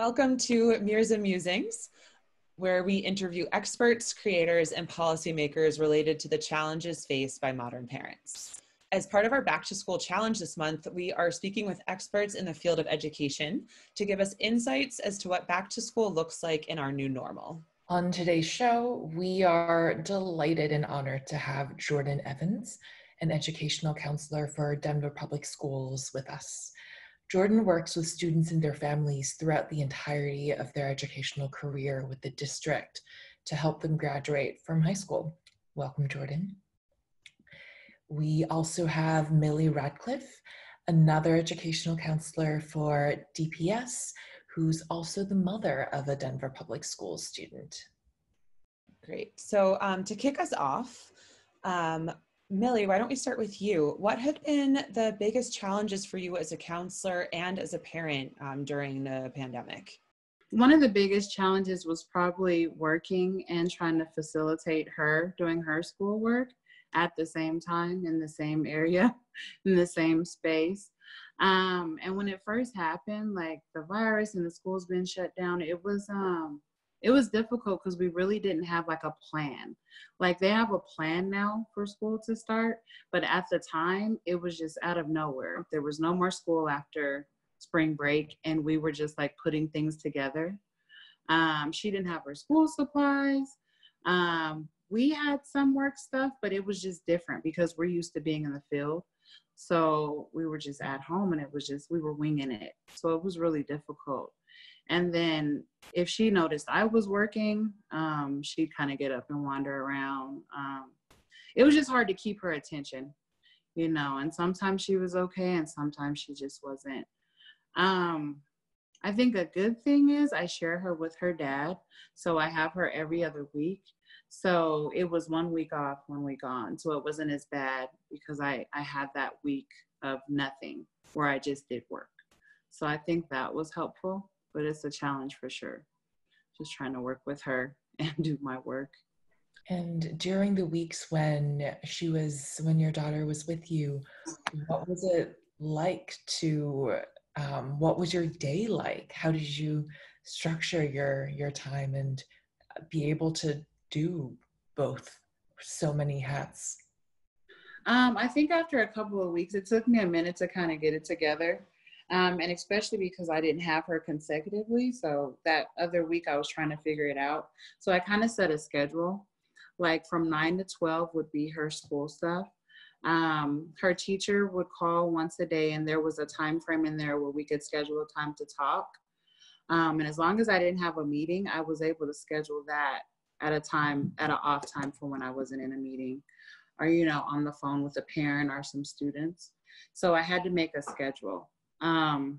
Welcome to Mirza Musings, where we interview experts, creators, and policymakers related to the challenges faced by modern parents. As part of our Back to School Challenge this month, we are speaking with experts in the field of education to give us insights as to what back to school looks like in our new normal. On today's show, we are delighted and honored to have Jordan Evans, an educational counselor for Denver Public Schools, with us. Jordan works with students and their families throughout the entirety of their educational career with the district to help them graduate from high school. Welcome, Jordan. We also have Milli Ratliff, another educational counselor for DPS, who's also the mother of a Denver Public Schools student. Great. So to kick us off, Milli, why don't we start with you? What have been the biggest challenges for you as a counselor and as a parent during the pandemic? One of the biggest challenges was probably working and trying to facilitate her doing her schoolwork at the same time in the same area, in the same space. And when it first happened, like the virus and the school's been shut down, it was difficult because we really didn't have like a plan. Like they have a plan now for school to start, but at the time it was just out of nowhere. There was no more school after spring break and we were just like putting things together. She didn't have her school supplies. We had some work stuff, but it was just different because we're used to being in the field. So we were just at home and it was just, we were winging it. So it was really difficult. And then if she noticed I was working, she'd kind of get up and wander around. It was just hard to keep her attention, you know, and sometimes she was okay and sometimes she just wasn't. I think a good thing is I share her with her dad. So I have her every other week. So it was 1 week off, 1 week on. So it wasn't as bad because I had that week of nothing where I just did work. So I think that was helpful, but it's a challenge for sure. Just trying to work with her and do my work. And during the weeks when your daughter was with you, what was it like what was your day like? How did you structure your time and be able to do both, so many hats? I think after a couple of weeks, it took me a minute to kind of get it together. And especially because I didn't have her consecutively. So that other week I was trying to figure it out. So I kind of set a schedule, like from 9 to 12 would be her school stuff. Her teacher would call once a day and there was a time frame in there where we could schedule a time to talk. And as long as I didn't have a meeting, I was able to schedule that at an off time for when I wasn't in a meeting or, you know, on the phone with a parent or some students. So I had to make a schedule. And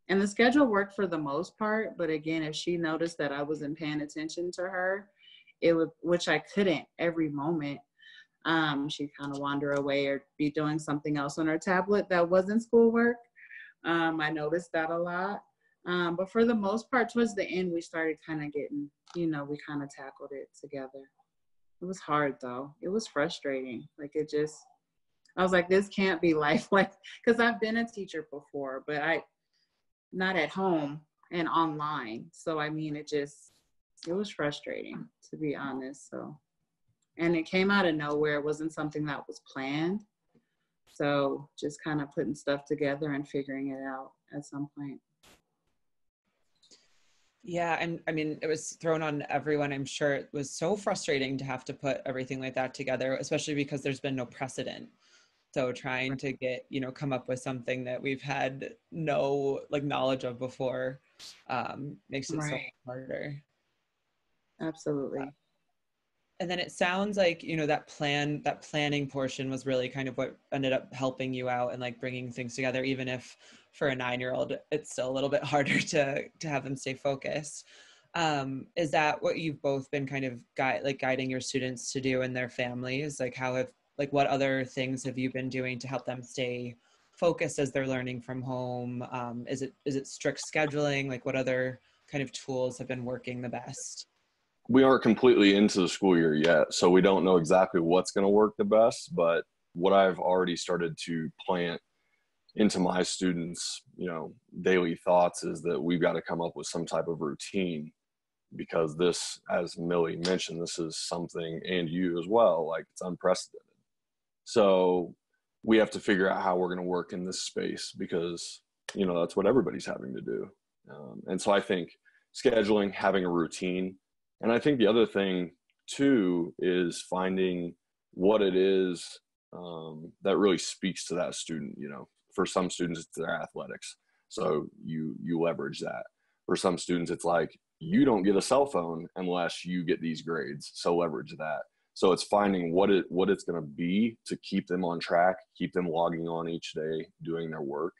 the schedule worked for the most part, but again, if she noticed that I wasn't paying attention to her, which I couldn't every moment, she'd kind of wander away or be doing something else on her tablet that wasn't schoolwork. I noticed that a lot. But for the most part, towards the end, we started kind of getting, you know, we kind of tackled it together. It was hard though. It was frustrating. Like I was like, this can't be life. Like, cause I've been a teacher before, but not at home and online. So, I mean, it was frustrating to be honest. So, and it came out of nowhere. It wasn't something that was planned. So just kind of putting stuff together and figuring it out at some point. Yeah, and I mean, it was thrown on everyone. I'm sure it was so frustrating to have to put everything like that together, especially because there's been no precedent. So trying to come up with something that we've had no knowledge of before makes it so much harder. Absolutely. And then it sounds like, that planning portion was really kind of what ended up helping you out and like bringing things together, even if for a 9-year-old, it's still a little bit harder to have them stay focused. Is that what you've both been kind of guiding your students to do and their families? What other things have you been doing to help them stay focused as they're learning from home? Is it strict scheduling? Like what other kind of tools have been working the best? We aren't completely into the school year yet, so we don't know exactly what's going to work the best, but what I've already started to plant into my students, daily thoughts is that we've got to come up with some type of routine, because this, as Millie mentioned, this is something, and you as well, like, it's unprecedented. So we have to figure out how we're going to work in this space, because, that's what everybody's having to do. And so I think scheduling, having a routine. And I think the other thing too is finding what it is that really speaks to that student. For some students, it's their athletics. So you leverage that. For some students, it's like, you don't get a cell phone unless you get these grades. So leverage that. So it's finding what it's going to be to keep them on track, keep them logging on each day, doing their work.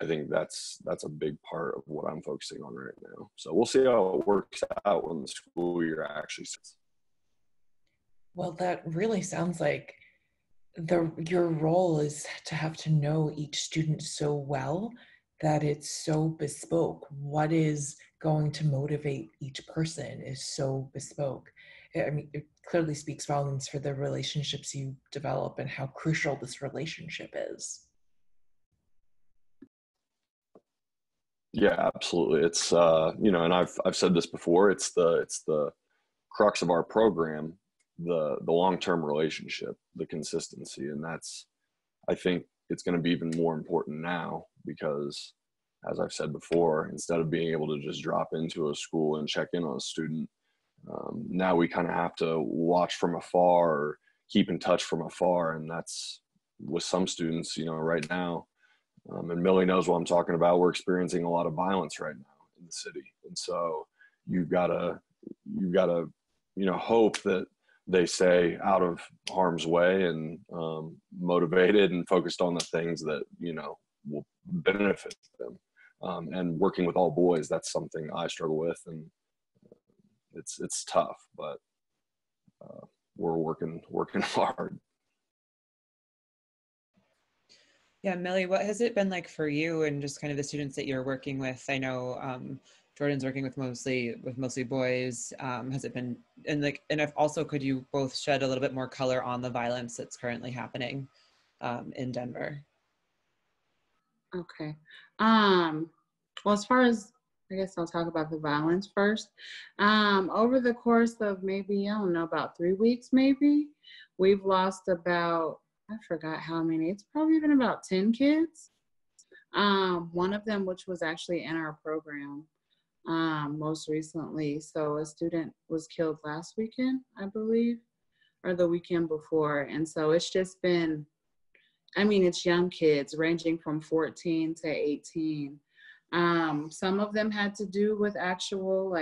I think that's a big part of what I'm focusing on right now. So we'll see how it works out when the school year actually starts. Well, that really sounds like your role is to have to know each student so well that it's so bespoke. What is going to motivate each person is so bespoke. I mean, it clearly speaks volumes for the relationships you develop and how crucial this relationship is. Yeah, absolutely. It's and I've said this before. It's the crux of our program, the long-term relationship, the consistency, and I think it's going to be even more important now, because, as I've said before, instead of being able to just drop into a school and check in on a student, now we kind of have to watch from afar or keep in touch from afar, and that's with some students, right now. And Millie knows what I'm talking about. We're experiencing a lot of violence right now in the city. And so you've got to, hope that they stay out of harm's way and motivated and focused on the things that, will benefit them. And working with all boys, that's something I struggle with. And it's tough, but we're working hard. Yeah, Millie, what has it been like for you and just kind of the students that you're working with? I know Jordan's working with mostly boys. Has it been, and if also, could you both shed a little bit more color on the violence that's currently happening in Denver? Okay. Well, as far as, I guess I'll talk about the violence first. Over the course of maybe, I don't know, about 3 weeks, maybe, we've lost about, I forgot how many. It's probably been about 10 kids. One of them, which was actually in our program most recently. So a student was killed last weekend, I believe, or the weekend before. And so it's just been, it's young kids ranging from 14 to 18. Some of them had to do with actual,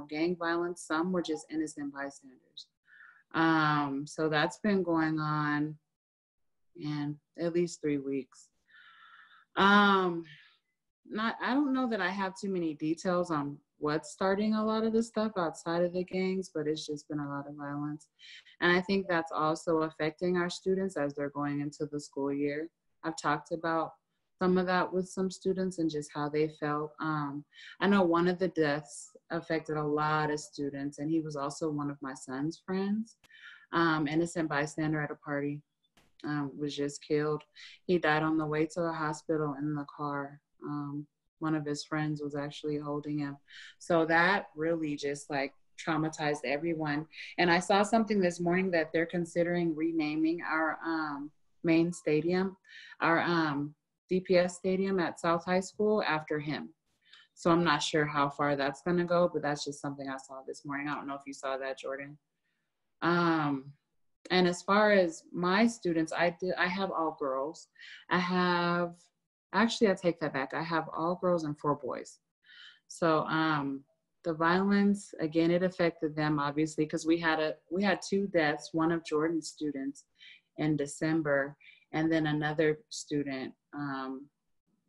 gang violence. Some were just innocent bystanders. So that's been going on in at least 3 weeks. I don't know that I have too many details on what's starting a lot of the stuff outside of the gangs, but it's just been a lot of violence. And I think that's also affecting our students as they're going into the school year. I've talked about some of that with some students and just how they felt. I know one of the deaths affected a lot of students, and he was also one of my son's friends, innocent bystander at a party. Was just killed. He died on the way to the hospital in the car. One of his friends was actually holding him. So that really just traumatized everyone. And I saw something this morning that they're considering renaming our main stadium, our DPS stadium at South High School, after him. So I'm not sure how far that's gonna go, but that's just something I saw this morning. I don't know if you saw that, Jordan. And as far as my students, I have all girls. I take that back. I have all girls and 4 boys. So the violence, again, it affected them obviously, because we had 2 deaths, one of Jordan's students in December, and then another student,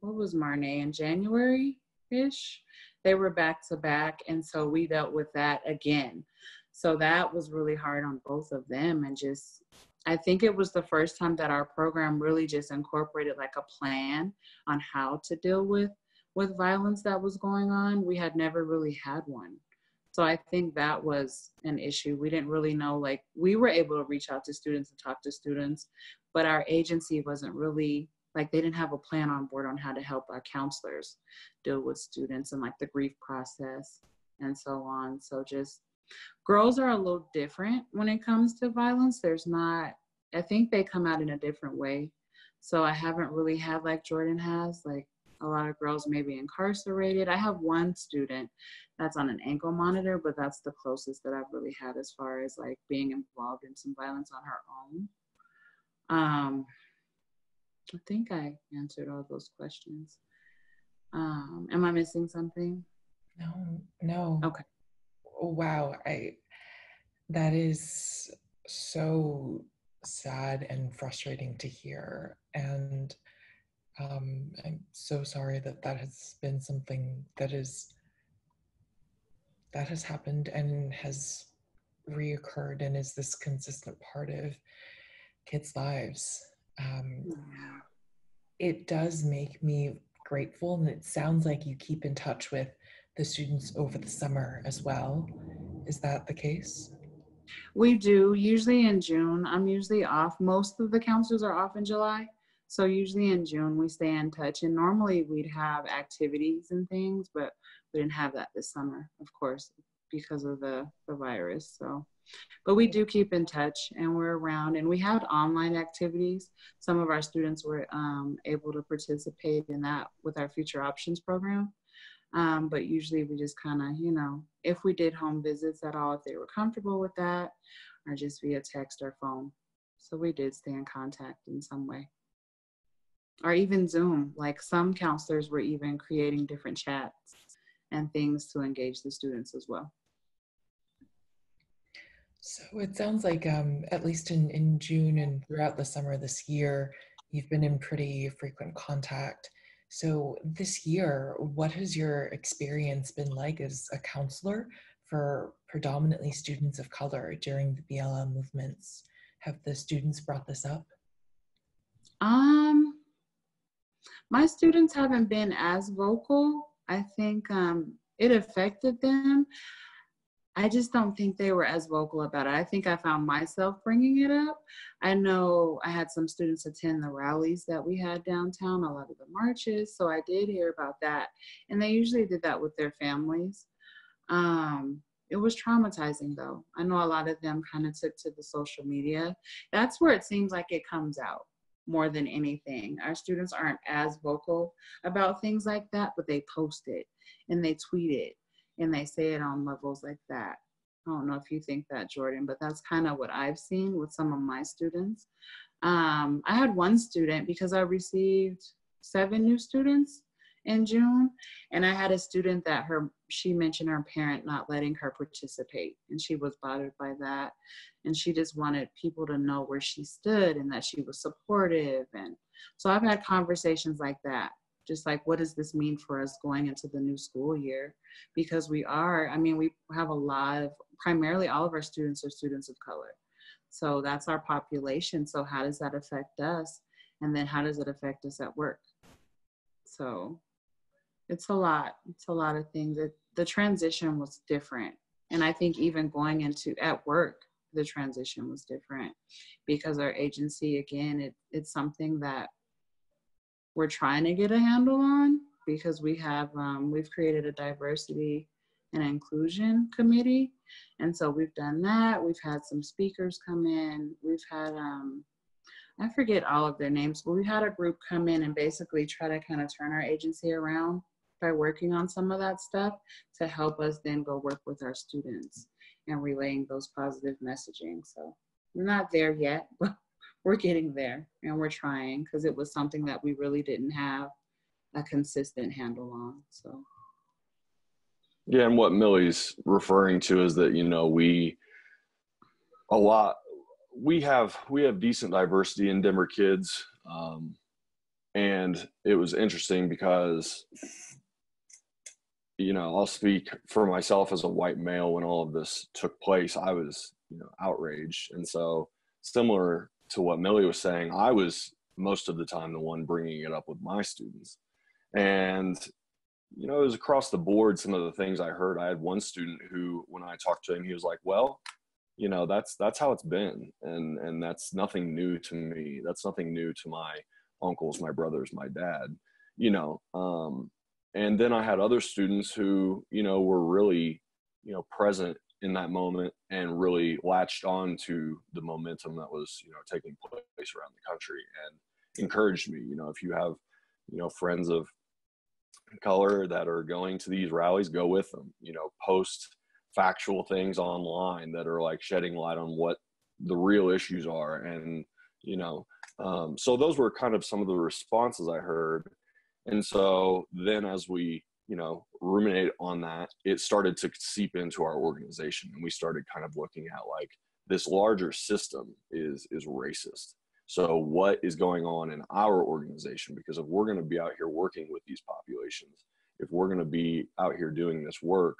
what was Marnay, in January-ish? They were back to back, and so we dealt with that again. So that was really hard on both of them. And just, I think it was the first time that our program really just incorporated a plan on how to deal with violence that was going on. We had never really had one. So I think that was an issue. We didn't really know, we were able to reach out to students and talk to students, but our agency wasn't really like they didn't have a plan on board on how to help our counselors deal with students and like the grief process and so on. So just girls are a little different when it comes to violence. There's not, I think they come out in a different way. So I haven't really had like Jordan has, like a lot of girls may be incarcerated. I have one student that's on an ankle monitor, but that's the closest that I've really had as far as like being involved in some violence on her own. I think I answered all those questions. Am I missing something? No. Okay. Oh, wow. That is so sad and frustrating to hear. And I'm so sorry that has been something that has happened and has reoccurred and is this consistent part of kids' lives. It does make me grateful, and it sounds like you keep in touch with the students over the summer as well. Is that the case? We do, usually in June. I'm usually off. Most of the counselors are off in July. So usually in June we stay in touch, and normally we'd have activities and things, but we didn't have that this summer, of course, because of the virus. So, but we do keep in touch, and we're around, and we have online activities. Some of our students were able to participate in that with our Future Options program. But usually we just kind of, you know, if we did home visits at all, if they were comfortable with that, or just via text or phone. So we did stay in contact in some way. Or even Zoom, like some counselors were even creating different chats and things to engage the students as well. So it sounds like at least in June and throughout the summer this year, you've been in pretty frequent contact. So this year, what has your experience been like as a counselor for predominantly students of color during the BLM movements? Have the students brought this up? My students haven't been as vocal. I think it affected them. I just don't think they were as vocal about it. I think I found myself bringing it up. I know I had some students attend the rallies that we had downtown, a lot of the marches, so I did hear about that. And they usually did that with their families. It was traumatizing though. I know a lot of them kind of took to the social media. That's where it seems like it comes out more than anything. Our students aren't as vocal about things like that, but they post it and they tweet it and they say it on levels like that. I don't know if you think that, Jordan, but that's kind of what I've seen with some of my students. I had one student, because I received 7 new students in June, and I had a student that she mentioned her parent not letting her participate, and she was bothered by that, and she just wanted people to know where she stood and that she was supportive. And so I've had conversations like that, just like, what does this mean for us going into the new school year? Because we have a lot of, primarily all of our students are students of color. So that's our population. So how does that affect us? And then how does it affect us at work? So it's a lot of things. The transition was different. And I think even going into at work, the transition was different, because our agency, again, it's something that we're trying to get a handle on, because we've created a diversity and inclusion committee. And so we've done that. We've had some speakers come in. We've had, I forget all of their names, but we had a group come in and basically try to kind of turn our agency around by working on some of that stuff to help us then go work with our students and relaying those positive messaging. So we're not there yet, but we're getting there, and we're trying, because it was something that we really didn't have a consistent handle on. So yeah, and what Millie's referring to is that, you know, we have decent diversity in Denver kids, and it was interesting because, you know, I'll speak for myself as a white male. When all of this took place, I was, you know, outraged. And so, similar to what Millie was saying, I was most of the time the one bringing it up with my students. And, you know, it was across the board, some of the things I heard. I had one student who, when I talked to him, he was like, well, you know, that's how it's been. And that's nothing new to me. That's nothing new to my uncles, my brothers, my dad, you know. And then I had other students who, you know, were really, you know, present in that moment and really latched on to the momentum that was, you know, taking place around the country and encouraged me. You know, if you have, you know, friends of color that are going to these rallies, go with them, you know, post factual things online that are like shedding light on what the real issues are. And, you know, so those were kind of some of the responses I heard. And so then as we, you know, ruminate on that, it started to seep into our organization, and we started kind of looking at like this larger system is racist. So what is going on in our organization? Because if we're going to be out here working with these populations, if we're going to be out here doing this work,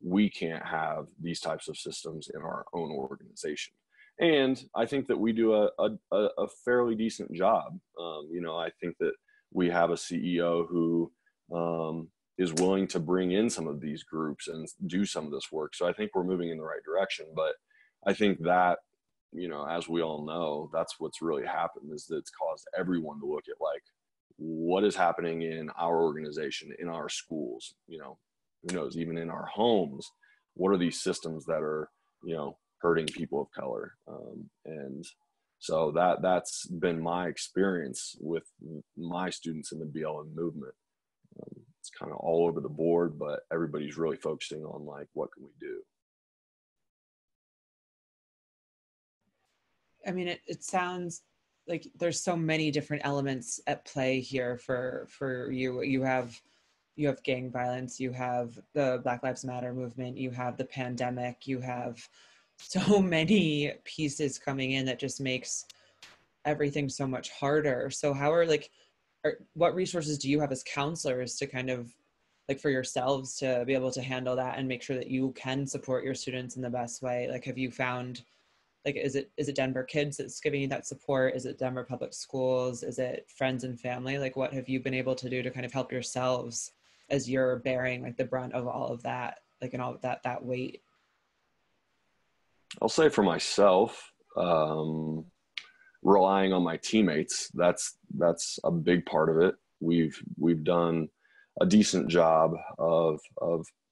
we can't have these types of systems in our own organization. And I think that we do a fairly decent job. You know, I think that we have a CEO who is willing to bring in some of these groups and do some of this work. So I think we're moving in the right direction. But I think that, you know, as we all know, that's what's really happened, is that it's caused everyone to look at like, what is happening in our organization, in our schools, you know, who knows, even in our homes, what are these systems that are, you know, hurting people of color? And so that's been my experience with my students in the BLM movement. It's kind of all over the board, but everybody's really focusing on like, what can we do? I mean, it sounds like there's so many different elements at play here for you. You have gang violence, you have the Black Lives Matter movement, you have the pandemic, you have so many pieces coming in that just makes everything so much harder. So how are what resources do you have as counselors to kind of like for yourselves to be able to handle that and make sure that you can support your students in the best way? Like, have you found, like, is it Denver Kids that's giving you that support? Is it Denver Public Schools? Is it friends and family? Like, what have you been able to do to kind of help yourselves as you're bearing like the brunt of all of that, like, and all of that weight? I'll say for myself, relying on my teammates, that's a big part of it. We've done a decent job of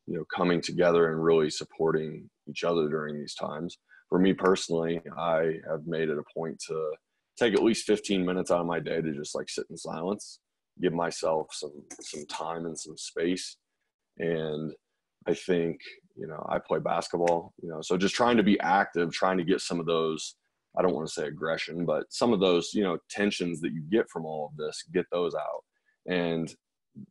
you know, coming together and really supporting each other during these times. For me personally, I have made it a point to take at least 15 minutes out of my day to just like sit in silence, give myself some time and some space. And I think, you know, I play basketball, you know, so just trying to be active, trying to get some of those, I don't want to say aggression, but some of those, you know, tensions that you get from all of this, get those out. And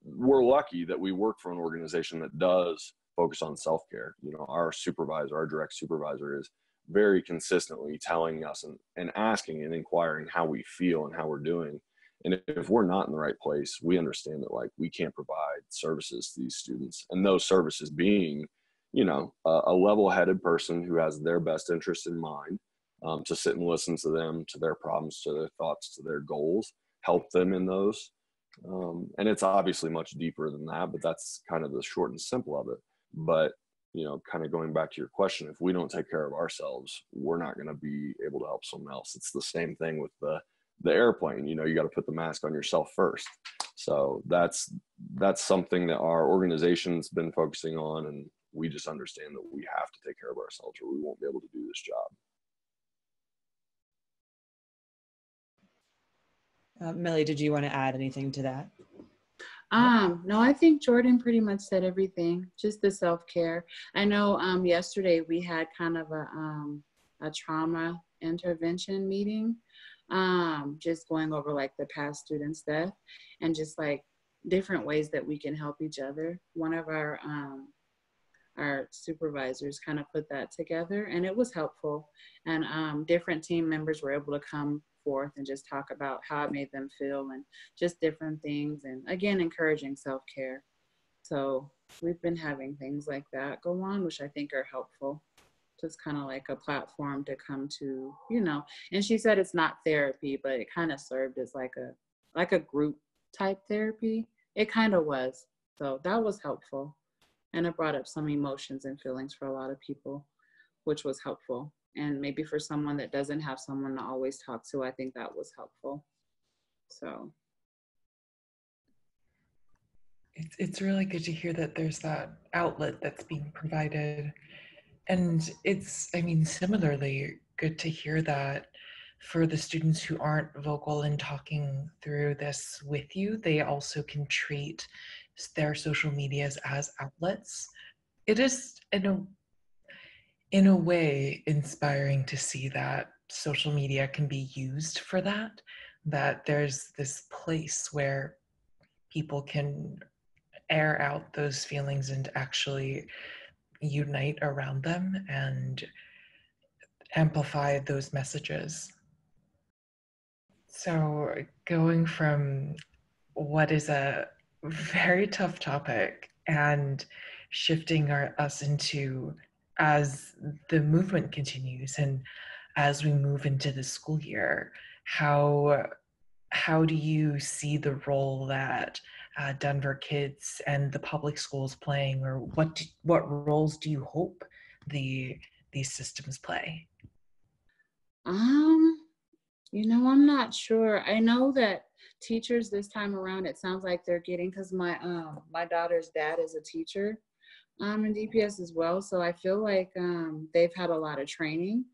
we're lucky that we work for an organization that does focus on self-care. You know, our supervisor, our direct supervisor, is very consistently telling us and asking and inquiring how we feel and how we're doing. And if we're not in the right place, we understand that like we can't provide services to these students. And those services being, you know, a level-headed person who has their best interest in mind, to sit and listen to them, to their problems, to their thoughts, to their goals, help them in those. And it's obviously much deeper than that, but that's kind of the short and simple of it. But, you know, kind of going back to your question, if we don't take care of ourselves, we're not going to be able to help someone else. It's the same thing with the airplane. You know, you got to put the mask on yourself first. So that's something that our organization's been focusing on, and we just understand that we have to take care of ourselves or we won't be able to do this job. Millie, did you want to add anything to that? No, I think Jordan pretty much said everything, just the self-care. I know yesterday we had kind of a trauma intervention meeting, just going over like the past student's death and just like different ways that we can help each other. One of our supervisors kind of put that together, and it was helpful. And different team members were able to come forth and just talk about how it made them feel and just different things, and again encouraging self-care. So we've been having things like that go on, which I think are helpful, just kind of like a platform to come to, you know. And she said it's not therapy, but it kind of served as like a group type therapy. It kind of was, so that was helpful, and it brought up some emotions and feelings for a lot of people, which was helpful. And maybe for someone that doesn't have someone to always talk to, I think that was helpful. So It's really good to hear that there's that outlet that's being provided. And it's, I mean, similarly good to hear that for the students who aren't vocal in talking through this with you, they also can treat their social medias as outlets. It is, in a way, inspiring to see that social media can be used for that, that there's this place where people can air out those feelings and actually unite around them and amplify those messages. So, going from what is a very tough topic and shifting us into, as the movement continues and as we move into the school year, how do you see the role that Denver kids and the public schools playing, or what roles do you hope these systems play? I'm not sure. I know that teachers this time around, it sounds like they're getting, because my daughter's dad is a teacher in DPS as well. So I feel like they've had a lot of training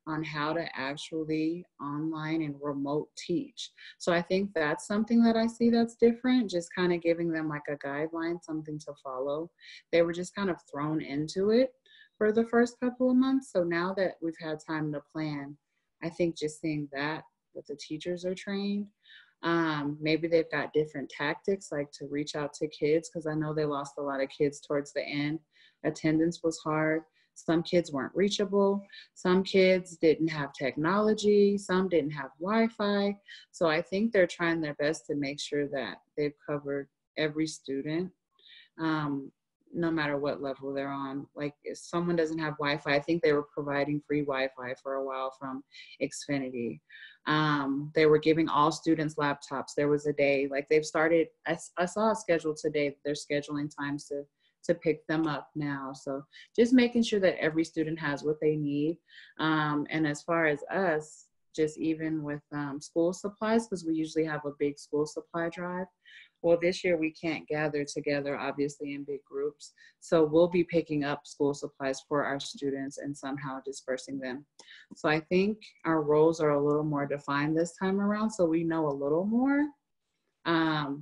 on how to actually online and remote teach. So I think that's something that I see that's different, just kind of giving them like a guideline, something to follow. They were just kind of thrown into it for the first couple of months. So now that we've had time to plan, I think just seeing that the teachers are trained. Maybe they've got different tactics, like to reach out to kids, because I know they lost a lot of kids towards the end. Attendance was hard. Some kids weren't reachable. Some kids didn't have technology. Some didn't have Wi-Fi. So I think they're trying their best to make sure that they've covered every student, no matter what level they're on. Like if someone doesn't have Wi-Fi, I think they were providing free Wi-Fi for a while from Xfinity. They were giving all students laptops. There was a day, like they've started, I saw a schedule today, they're scheduling times to pick them up now. So just making sure that every student has what they need. And as far as us, just even with school supplies, because we usually have a big school supply drive. Well, this year we can't gather together, obviously, in big groups. So we'll be picking up school supplies for our students and somehow dispersing them. So I think our roles are a little more defined this time around, so we know a little more.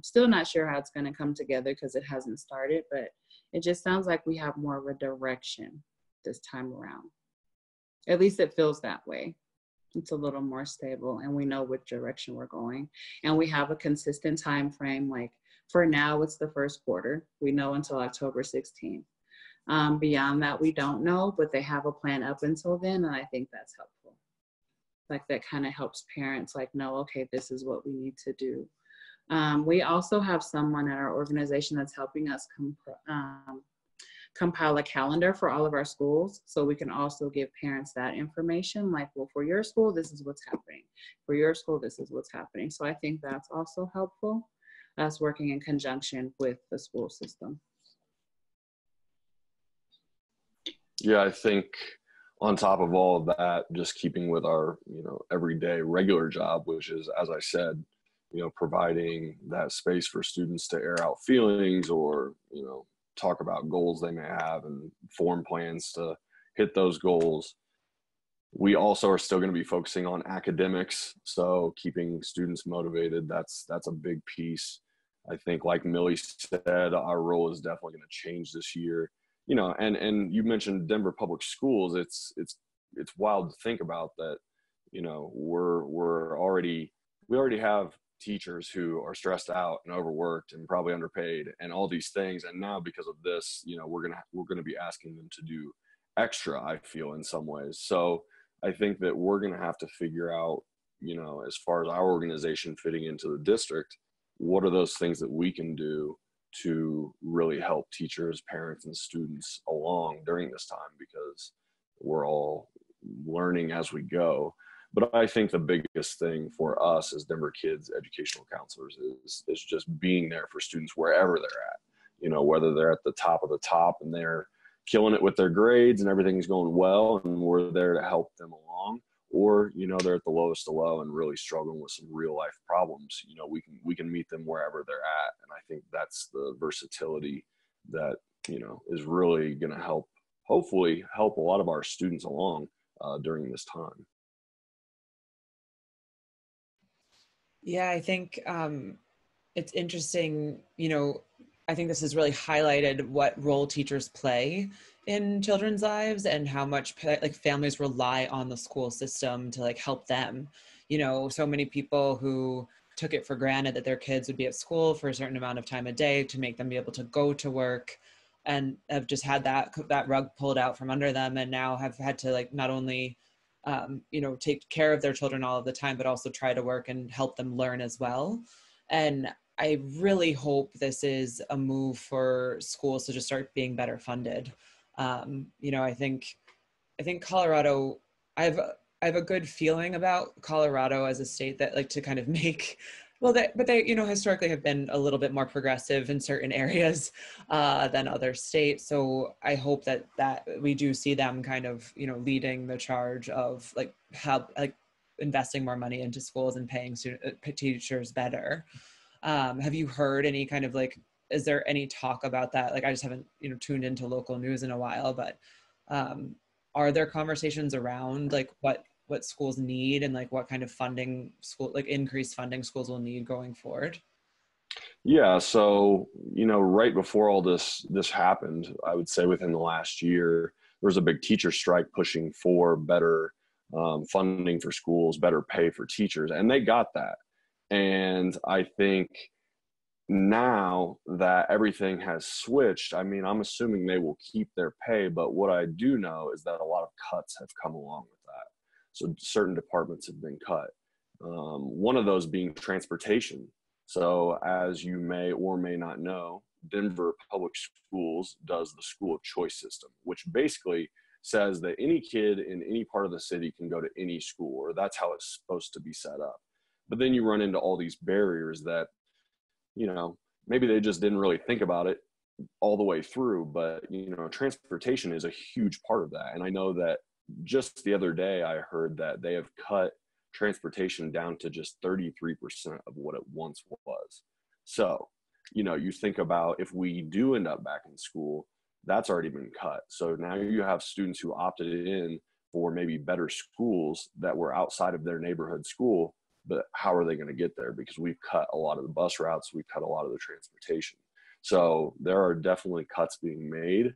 Still not sure how it's going to come together because it hasn't started, but it just sounds like we have more of a direction this time around. At least it feels that way. It's a little more stable and we know which direction we're going. And we have a consistent time frame. Like for now, it's the first quarter. We know until October 16th. Beyond that, we don't know, but they have a plan up until then. And I think that's helpful. Like that kind of helps parents like know, okay, this is what we need to do. We also have someone at our organization that's helping us compile a calendar for all of our schools, so we can also give parents that information, like, well, for your school, this is what's happening. For your school, this is what's happening. So I think that's also helpful, us working in conjunction with the school system. Yeah, I think on top of all of that, just keeping with our, everyday regular job, which is, as I said, providing that space for students to air out feelings or, talk about goals they may have and form plans to hit those goals. We also are still going to be focusing on academics. So keeping students motivated, that's a big piece. I think like Millie said, our role is definitely going to change this year. And you mentioned Denver Public Schools. It's wild to think about that, we already have teachers who are stressed out and overworked and probably underpaid and all these things. And now because of this, we're going to be asking them to do extra, I feel, in some ways. So I think that we're going to have to figure out, as far as our organization fitting into the district, what are those things that we can do to really help teachers, parents, and students along during this time, because we're all learning as we go. But I think the biggest thing for us as Denver Kids educational counselors is just being there for students wherever they're at, whether they're at the top of the top and they're killing it with their grades and everything's going well and we're there to help them along, or, you know, they're at the lowest of low and really struggling with some real life problems, you know, we can meet them wherever they're at. And I think that's the versatility that, you know, is really going to help, hopefully help a lot of our students along during this time. Yeah, I think it's interesting, you know, I think this has really highlighted what role teachers play in children's lives and how much like families rely on the school system to like help them. You know, so many people who took it for granted that their kids would be at school for a certain amount of time a day to make them be able to go to work, and have just had that rug pulled out from under them, and now have had to like not only you know, take care of their children all of the time, but also try to work and help them learn as well. And I really hope this is a move for schools to just start being better funded. You know, I think Colorado, I have a good feeling about Colorado as a state that like to kind of make, well, but they, you know, historically have been a little bit more progressive in certain areas than other states. So I hope that we do see them kind of, you know, leading the charge of like investing more money into schools and paying teachers better. Have you heard any kind of like, is there any talk about that? Like, I just haven't, you know, tuned into local news in a while, but are there conversations around like what schools need and like what kind of funding increased funding schools will need going forward? Yeah, so, you know, right before all this happened, I would say within the last year, there was a big teacher strike pushing for better funding for schools, better pay for teachers, and they got that. And I think now that everything has switched, I mean, I'm assuming they will keep their pay, but what I do know is that a lot of cuts have come along with that. So certain departments have been cut. One of those being transportation. So as you may or may not know, Denver Public Schools does the school of choice system, which basically says that any kid in any part of the city can go to any school, or that's how it's supposed to be set up. But then you run into all these barriers that, you know, maybe they just didn't really think about it all the way through, but, you know, transportation is a huge part of that. And I know that just the other day, I heard that they have cut transportation down to just 33% of what it once was. So, you know, you think about if we do end up back in school, that's already been cut. So now you have students who opted in for maybe better schools that were outside of their neighborhood school, but how are they going to get there? Because we've cut a lot of the bus routes, we've cut a lot of the transportation. So there are definitely cuts being made.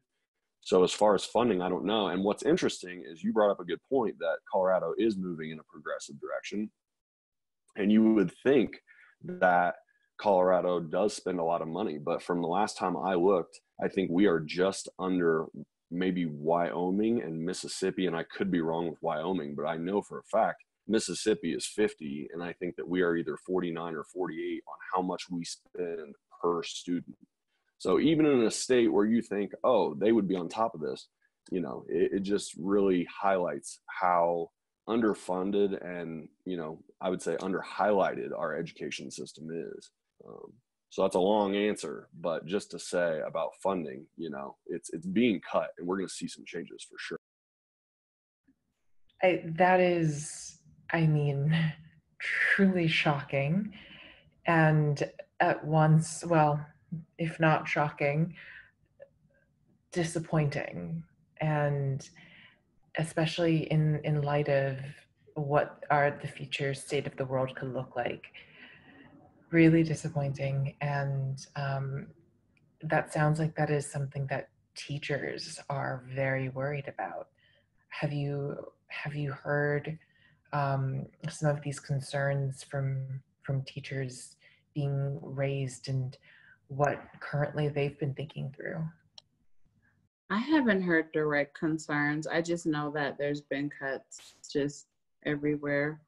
So as far as funding, I don't know. And what's interesting is you brought up a good point that Colorado is moving in a progressive direction. And you would think that Colorado does spend a lot of money, but from the last time I looked, I think we are just under maybe Wyoming and Mississippi. And I could be wrong with Wyoming, but I know for a fact Mississippi is 50. And I think that we are either 49 or 48 on how much we spend per student. So even in a state where you think, oh, they would be on top of this, you know, it just really highlights how underfunded and, you know, I would say under highlighted our education system is. So that's a long answer, but just to say about funding, you know, it's being cut, and we're going to see some changes for sure. That is, I mean, truly shocking. And at once, well, if not shocking, disappointing. And especially in light of what the future state of the world could look like. Really disappointing. And that sounds like that is something that teachers are very worried about. Have you heard some of these concerns from teachers being raised, and what currently they've been thinking through? I haven't heard direct concerns. I just know that there's been cuts just everywhere.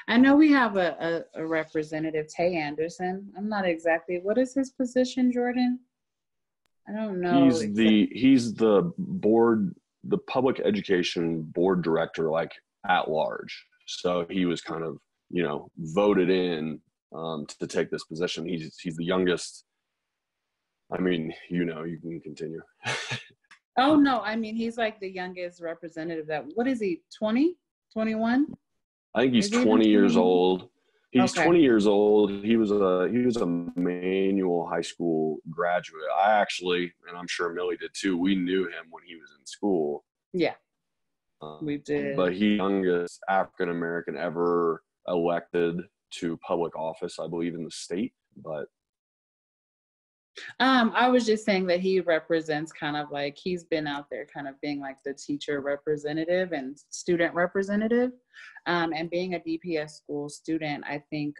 I know we have a representative, Tay Anderson. I'm not exactly, what is his position, Jordan? I don't know. He's the board, the public education board director, like at large. So he was kind of, you know, voted in to take this position. He's the youngest. I mean, you know, you can continue. Oh, no. I mean, he's like the youngest representative that, what is he, 20, 21? I think he's Is he even 20 years 21? old. He's Okay. 20 years old. He was a Manual high school graduate. I actually, and I'm sure Millie did too, we knew him when he was in school. Yeah, we did. But he's the youngest African American ever elected to public office, I believe, in the state. But I was just saying that he represents kind of like, he's been out there kind of being like the teacher representative and student representative. And being a DPS school student, I think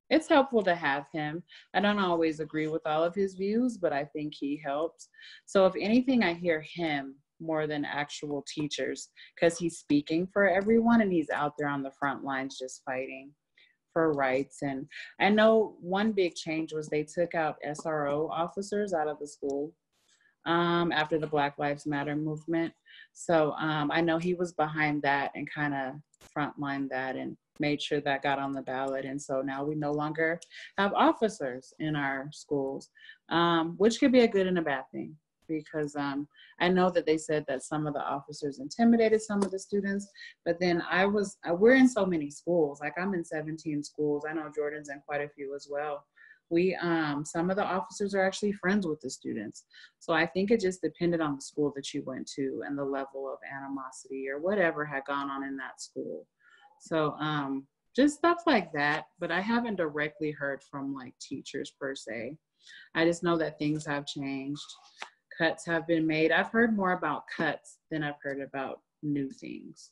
it's helpful to have him. I don't always agree with all of his views, but I think he helps. So if anything, I hear him more than actual teachers, because he's speaking for everyone and he's out there on the front lines just fighting for rights. And I know one big change was they took out SRO officers out of the school after the Black Lives Matter movement. So I know he was behind that and kind of frontlined that and made sure that got on the ballot. And so now we no longer have officers in our schools, which could be a good and a bad thing, because I know that they said that some of the officers intimidated some of the students, but then we're in so many schools. Like, I'm in 17 schools. I know Jordan's in quite a few as well. Some of the officers are actually friends with the students. So I think it just depended on the school that you went to and the level of animosity or whatever had gone on in that school. So just stuff like that, but I haven't directly heard from like teachers per se. I just know that things have changed. Cuts have been made. I've heard more about cuts than I've heard about new things,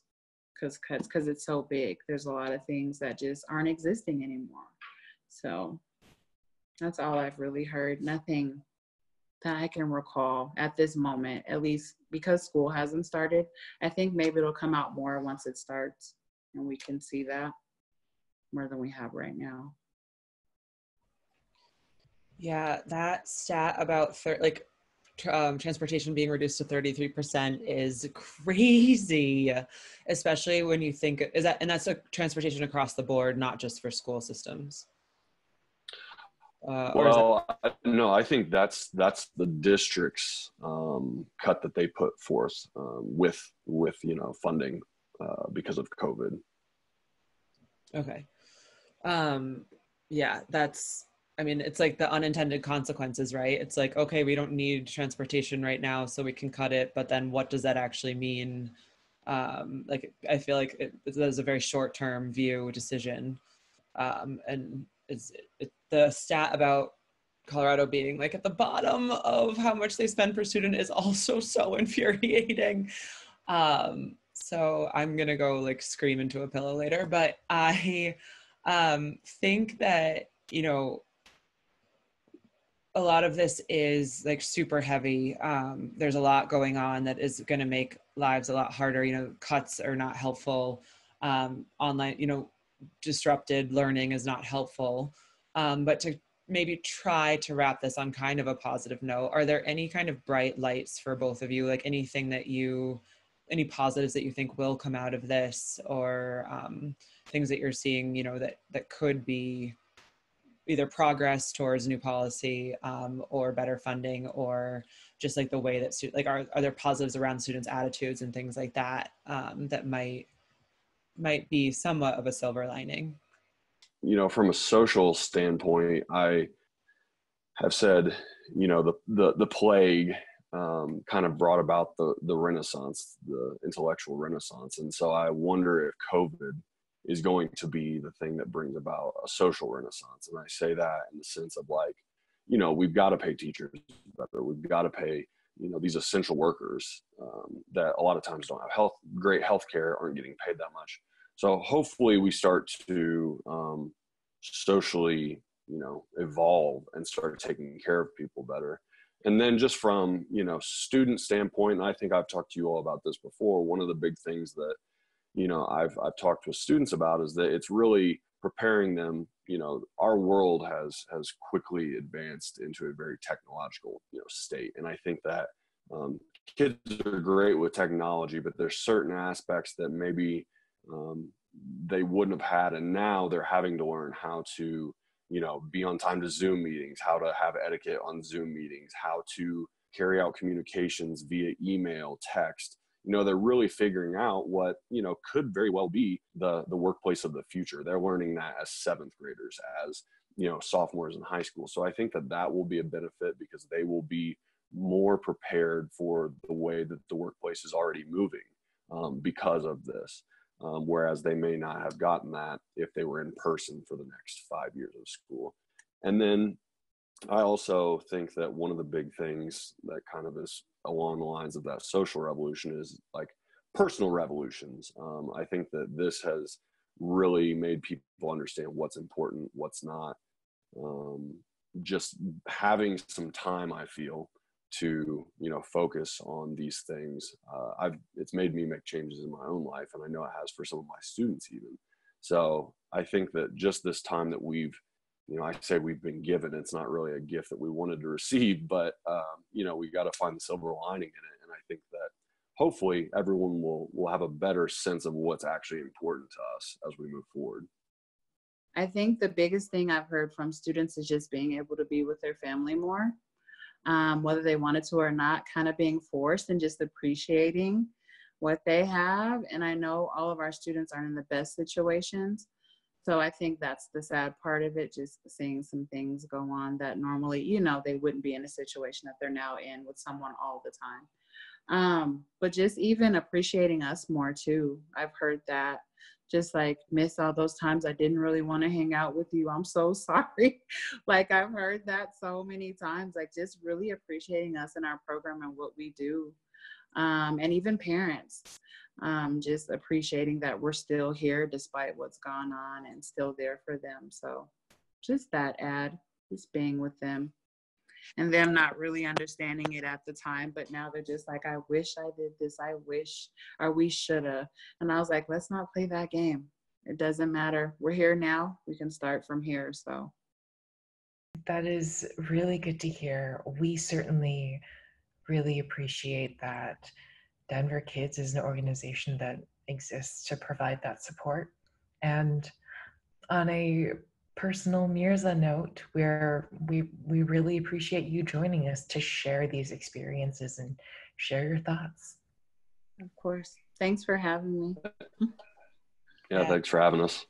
because it's so big. There's a lot of things that just aren't existing anymore. So that's all I've really heard. Nothing that I can recall at this moment, at least because school hasn't started. I think maybe it'll come out more once it starts and we can see that more than we have right now. Yeah, that stat about transportation being reduced to 33% is crazy, especially when you think, that's a transportation across the board, not just for school systems. No, I think that's the district's cut that they put forth with funding because of COVID. Okay. Yeah, it's like the unintended consequences, right? It's like, okay, we don't need transportation right now, so we can cut it. But then what does that actually mean? I feel like it is a very short-term view decision. And the stat about Colorado being like at the bottom of how much they spend per student is also so infuriating. So I'm gonna go like scream into a pillow later, but I think that, a lot of this is like super heavy. There's a lot going on that is going to make lives a lot harder. Cuts are not helpful. Online, disrupted learning is not helpful. But to maybe try to wrap this on kind of a positive note, are there any kind of bright lights for both of you? Like any positives that you think will come out of this, or things that you're seeing, that could be either progress towards new policy or better funding, or just like the way that are there positives around students' attitudes and things like that that might be somewhat of a silver lining? From a social standpoint, I have said, the plague kind of brought about the Renaissance, the intellectual Renaissance. And so I wonder if COVID is going to be the thing that brings about a social renaissance. And I say that in the sense of like, we've got to pay teachers better. We've got to pay, these essential workers that a lot of times don't have great health care, aren't getting paid that much. So hopefully we start to socially, evolve and start taking care of people better. And then just from, student standpoint, and I think I've talked to you all about this before, one of the big things that I've talked with students about is that it's really preparing them. Our world has quickly advanced into a very technological state, and I think that kids are great with technology, but there's certain aspects that maybe they wouldn't have had, and now they're having to learn how to be on time to Zoom meetings, how to have etiquette on Zoom meetings, how to carry out communications via email, text. You know, they're really figuring out what, you know, could very well be the workplace of the future. They're learning that as seventh graders, as, you know, sophomores in high school. So I think that that will be a benefit because they will be more prepared for the way that the workplace is already moving because of this. Whereas they may not have gotten that if they were in person for the next 5 years of school. And then I also think that one of the big things that kind of is along the lines of that social revolution is like personal revolutions. I think that this has really made people understand what's important, what's not. Just having some time, I feel, to, you know, focus on these things. It's made me make changes in my own life, and I know it has for some of my students even. So I think that just this time that we've, you know, I say we've been given, it's not really a gift that we wanted to receive, but, you know, we got to find the silver lining in it. And I think that hopefully everyone will have a better sense of what's actually important to us as we move forward. I think the biggest thing I've heard from students is just being able to be with their family more, whether they wanted to or not, kind of being forced and just appreciating what they have. And I know all of our students aren't in the best situations. So I think that's the sad part of it, just seeing some things go on that normally, you know, they wouldn't be in a situation that they're now in with someone all the time. But just even appreciating us more too. I've heard that, just like, miss all those times I didn't really want to hang out with you. I'm so sorry. Like, I've heard that so many times, like just really appreciating us in our program and what we do. And even parents, just appreciating that we're still here despite what's gone on and still there for them. So just that just being with them and them not really understanding it at the time, but now they're just like, I wish I did this. I wish, or we shoulda. And I was like, let's not play that game. It doesn't matter. We're here now. We can start from here. So That is really good to hear. We certainly really appreciate that Denver Kids is an organization that exists to provide that support. And on a personal Mirza note, where we really appreciate you joining us to share these experiences and share your thoughts. of course, thanks for having me. Yeah, thanks for having us.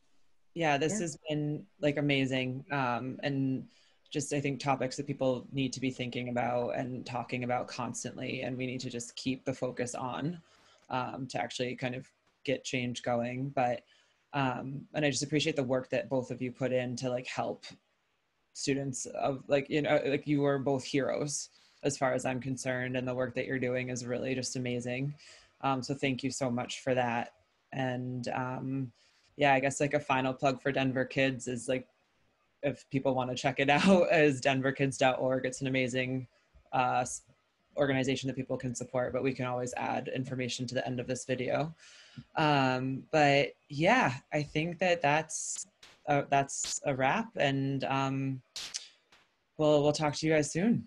Yeah, this has been like amazing. And just, I think, topics that people need to be thinking about and talking about constantly. And we need to just keep the focus on to actually kind of get change going. But, and I just appreciate the work that both of you put in to like help students of like, you know, like you are both heroes as far as I'm concerned. And the work that you're doing is really just amazing. So thank you so much for that. And yeah, I guess like a final plug for Denver Kids is like, if people want to check it out, is denverkids.org. It's an amazing organization that people can support, but we can always add information to the end of this video. But yeah, I think that that's a wrap, and we'll talk to you guys soon.